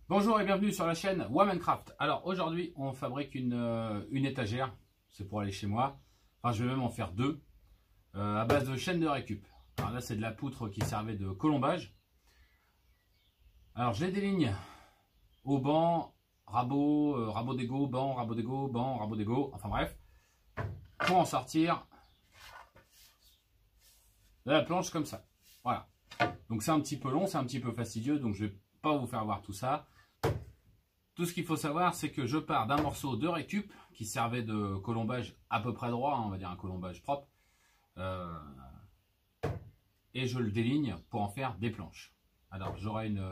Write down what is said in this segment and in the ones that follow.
Bonjour et bienvenue sur la chaîne Womancraft. Alors aujourd'hui on fabrique une étagère, c'est pour aller chez moi. Enfin je vais même en faire deux à base de chaîne de récup. Alors là c'est de la poutre qui servait de colombage. Alors je les déligne au banc, rabot, rabot d'égo, banc, rabot d'égo, banc, rabot d'égo, enfin bref. Pour en sortir de la planche comme ça. Voilà. Donc c'est un petit peu long, c'est un petit peu fastidieux, donc je vais pas vous faire voir tout ça. Tout ce qu'il faut savoir, c'est que je pars d'un morceau de récup qui servait de colombage à peu près droit, on va dire un colombage propre, et je le déligne pour en faire des planches. Alors j'aurais une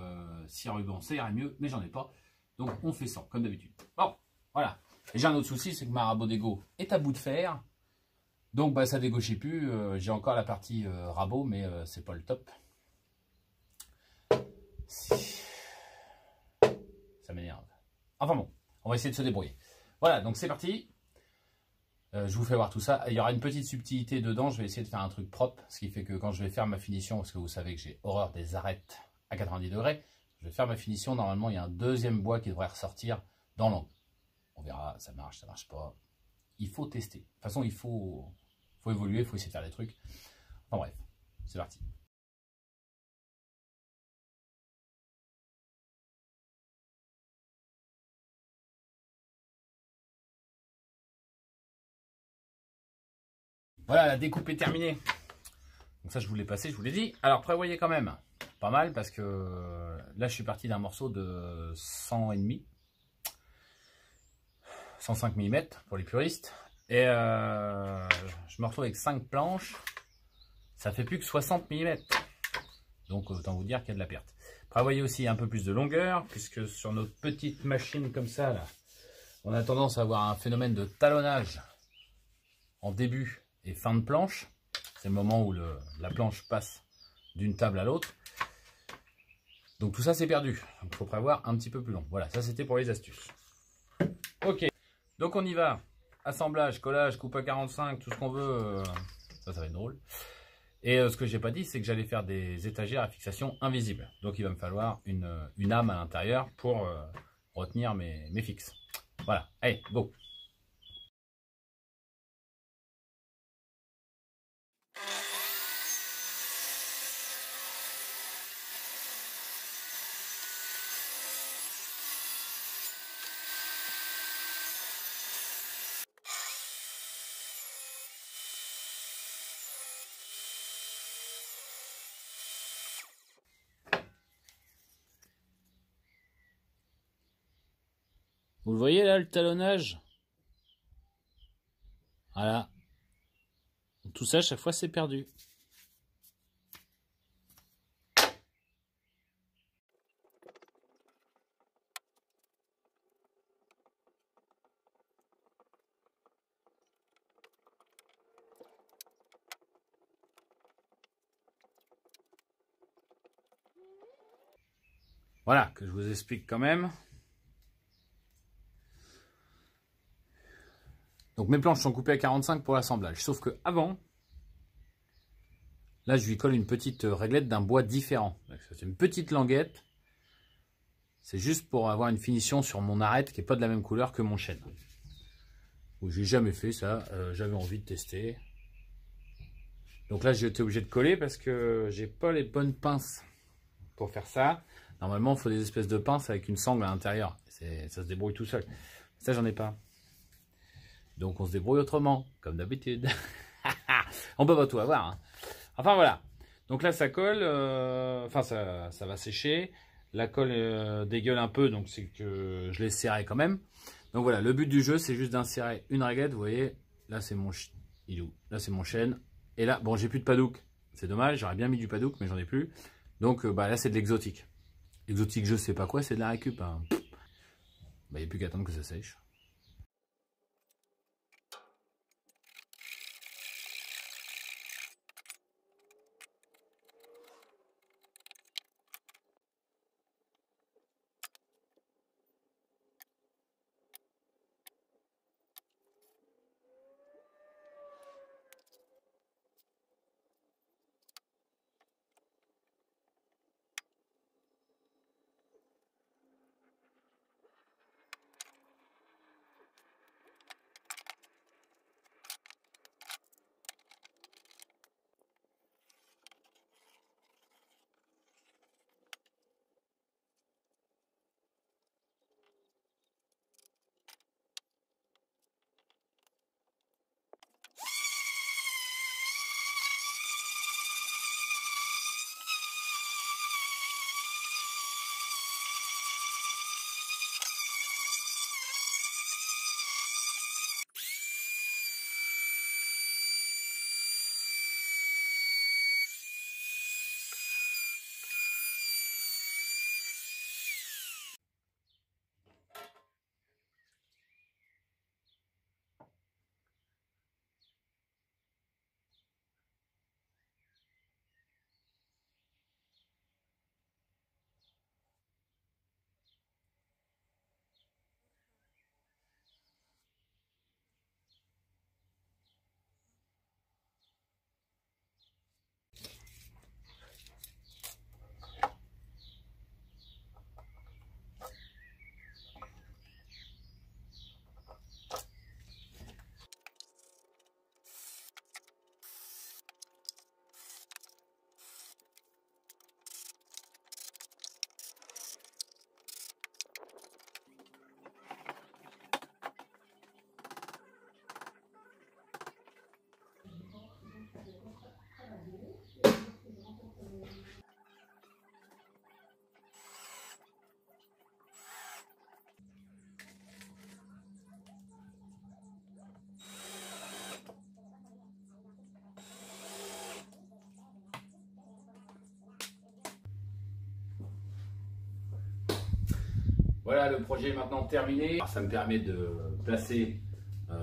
scie ruban, ça irait mieux, mais j'en ai pas, donc on fait ça comme d'habitude. Bon, voilà. Et j'ai un autre souci, c'est que ma rabot d'égo est à bout de fer, donc bah, ça dégauchait plus. J'ai encore la partie rabot, mais c'est pas le top. Ça m'énerve. Enfin bon, on va essayer de se débrouiller. Voilà, donc c'est parti. Je vous fais voir tout ça. Il y aura une petite subtilité dedans. Je vais essayer de faire un truc propre. Ce qui fait que quand je vais faire ma finition, parce que vous savez que j'ai horreur des arêtes à 90 degrés, je vais faire ma finition. Normalement, il y a un deuxième bois qui devrait ressortir dans l'angle. On verra, ça marche pas. Il faut tester. De toute façon, il faut évoluer, il faut essayer de faire des trucs. Enfin bref, c'est parti. Voilà, la découpe est terminée. Donc ça, je vous l'ai passé, je vous l'ai dit. Alors, prévoyez quand même pas mal parce que là, je suis parti d'un morceau de 100,5, 105 mm pour les puristes. Et je me retrouve avec 5 planches. Ça fait plus que 60 mm. Donc, autant vous dire qu'il y a de la perte. Prévoyez aussi un peu plus de longueur puisque sur notre petite machine comme ça, là, on a tendance à avoir un phénomène de talonnage en début et fin de planche. C'est le moment où la planche passe d'une table à l'autre. Donc tout ça c'est perdu. Donc il faut prévoir un petit peu plus long. Voilà, ça c'était pour les astuces. Ok, donc on y va. Assemblage, collage, coupe à 45, tout ce qu'on veut. Ça va être drôle. Et ce que j'ai pas dit, c'est que j'allais faire des étagères à fixation invisible. Donc il va me falloir une âme à l'intérieur pour retenir mes fixes. Voilà, allez, go. Vous le voyez là, le talonnage? Voilà. Tout ça, chaque fois, c'est perdu. Voilà, que je vous explique quand même. Donc mes planches sont coupées à 45 pour l'assemblage. Sauf que avant, là je lui colle une petite réglette d'un bois différent. C'est une petite languette. C'est juste pour avoir une finition sur mon arête qui n'est pas de la même couleur que mon chêne. J'ai jamais fait ça, j'avais envie de tester. Donc là j'ai été obligé de coller parce que j'ai pas les bonnes pinces pour faire ça. Normalement il faut des espèces de pinces avec une sangle à l'intérieur. Ça se débrouille tout seul. Ça j'en ai pas. Donc on se débrouille autrement, comme d'habitude. On peut pas tout avoir. Hein. Enfin voilà. Donc là ça colle, enfin ça va sécher. La colle dégueule un peu, donc c'est que je l'ai serré quand même. Donc voilà, le but du jeu c'est juste d'insérer une réglette. Vous voyez, là c'est mon là c'est mon chêne. Et là, bon j'ai plus de padouk. C'est dommage, j'aurais bien mis du padouk, mais j'en ai plus. Donc bah, là c'est de l'exotique. Exotique je sais pas quoi, c'est de la récup. Hein. Bah, il n'y a plus qu'à attendre que ça sèche. Voilà, le projet est maintenant terminé. Alors, ça me permet de placer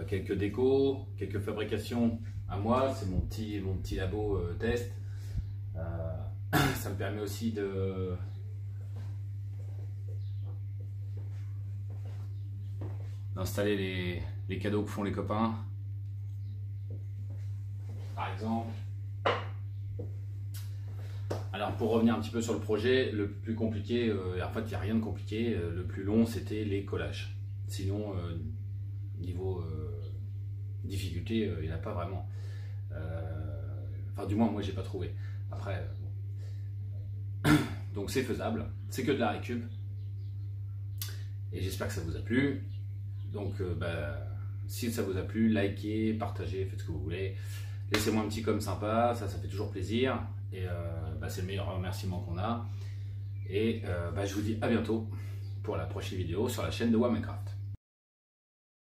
quelques décos, quelques fabrications à moi. C'est mon petit labo test. Ça me permet aussi d'installer les cadeaux que font les copains. Par exemple. Alors pour revenir un petit peu sur le projet, le plus compliqué, en fait il n'y a rien de compliqué, le plus long c'était les collages. Sinon, niveau difficulté, il n'y en a pas vraiment. Enfin du moins moi j'ai pas trouvé. Après, donc c'est faisable, c'est que de la récup. Et j'espère que ça vous a plu. Donc si ça vous a plu, likez, partagez, faites ce que vous voulez. Laissez-moi un petit com sympa, ça fait toujours plaisir. Et c'est le meilleur remerciement qu'on a. Et je vous dis à bientôt pour la prochaine vidéo sur la chaîne de WAMinecraft.